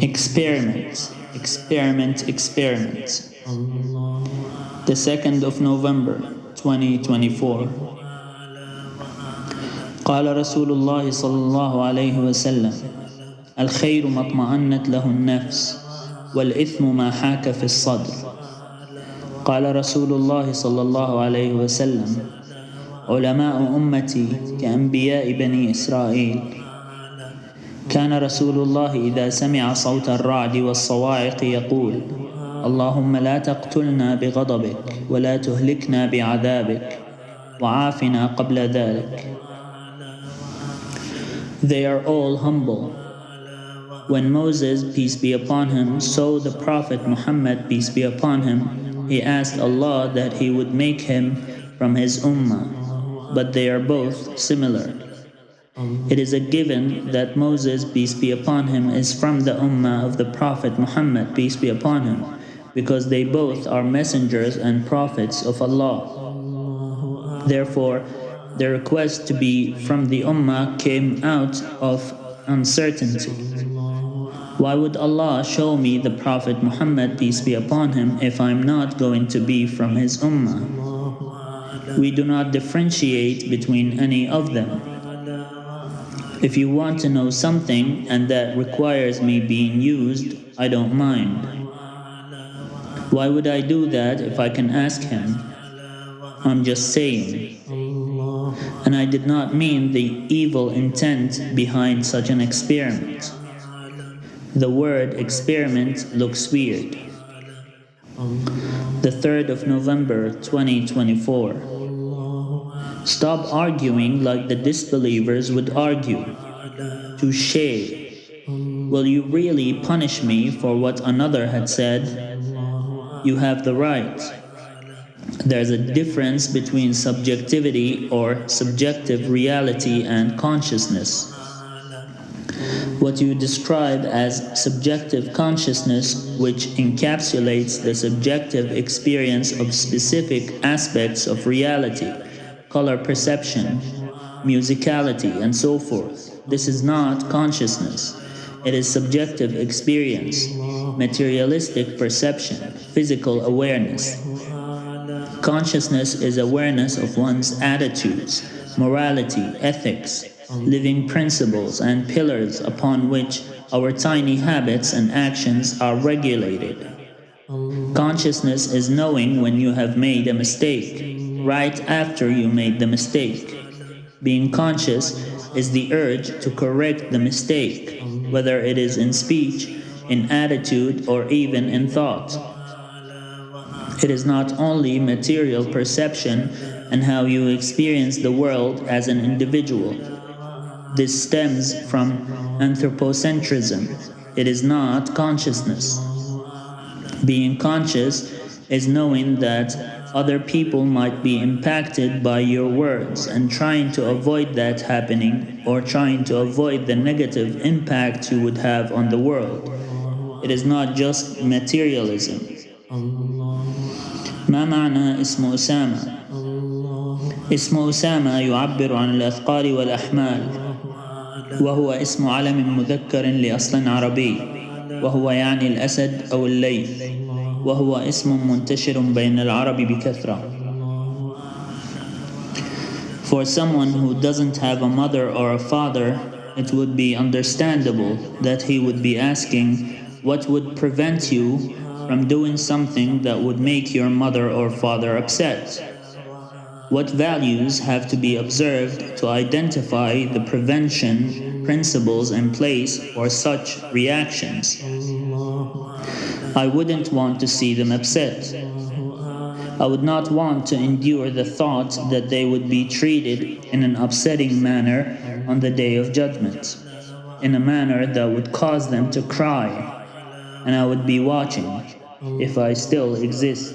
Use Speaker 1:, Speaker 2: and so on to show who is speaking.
Speaker 1: Experiment, experiment, experiment. The 2nd of November, 2024. قال رسول الله صلى الله عليه وسلم: الخير ما اطمأنت له النفس والإثم ما حاك في الصدر. قال رسول الله صلى الله عليه وسلم: علماء أمتي كأنبياء بني إسرائيل. كان رسول الله إذا سمع صوت الرعد والصواعق يقول: اللهم لا تقتلنا بغضبك ولا تهلكنا بعذابك وعافنا قبل ذلك. They are all humble. When Moses, peace be upon him, saw the Prophet Muhammad, peace be upon him, he asked Allah that he would make him from his ummah, but they are both similar. It is a given that Moses, peace be upon him, is from the ummah of the Prophet Muhammad, peace be upon him, because they both are messengers and prophets of Allah. Therefore, the request to be from the ummah came out of uncertainty. Why would Allah show me the Prophet Muhammad, peace be upon him, if I'm not going to be from his ummah? We do not differentiate between any of them. If you want to know something and that requires me being used, I don't mind. Why would I do that if I can ask him? I'm just saying. And I did not mean the evil intent behind such an experiment. The word experiment looks weird. The 3rd of November, 2024. Stop arguing like the disbelievers would argue. Touché. Will you really punish me for what another had said? You have the right. There's a difference between subjectivity or subjective reality and consciousness. What you describe as subjective consciousness, which encapsulates the subjective experience of specific aspects of reality, color perception, musicality, and so forth. This is not consciousness. It is subjective experience, materialistic perception, physical awareness. Consciousness is awareness of one's attitudes, morality, ethics, living principles, and pillars upon which our tiny habits and actions are regulated. Consciousness is knowing when you have made a mistake, right after you made the mistake. Being conscious is the urge to correct the mistake, whether it is in speech, in attitude, or even in thought. It is not only material perception and how you experience the world as an individual. This stems from anthropocentrism. It is not consciousness. Being conscious is knowing that other people might be impacted by your words and trying to avoid that happening, or trying to avoid the negative impact you would have on the world. It is not just materialism. ما معنى اسم أسامة؟ اسم أسامة يعبر عن الأثقال والأحمال، وهو اسم علم مذكر لأصل عربي، وهو يعني الأسد أو الليث، وهو اسم منتشر بين العرب بكثرة. For someone who doesn't have a mother or a father, it would be understandable that he would be asking, what would prevent you from doing something that would make your mother or father upset? What values have to be observed to identify the prevention principles in place for such reactions? I wouldn't want to see them upset. I would not want to endure the thought that they would be treated in an upsetting manner on the day of judgment, in a manner that would cause them to cry, and I would be watching, if I still exist.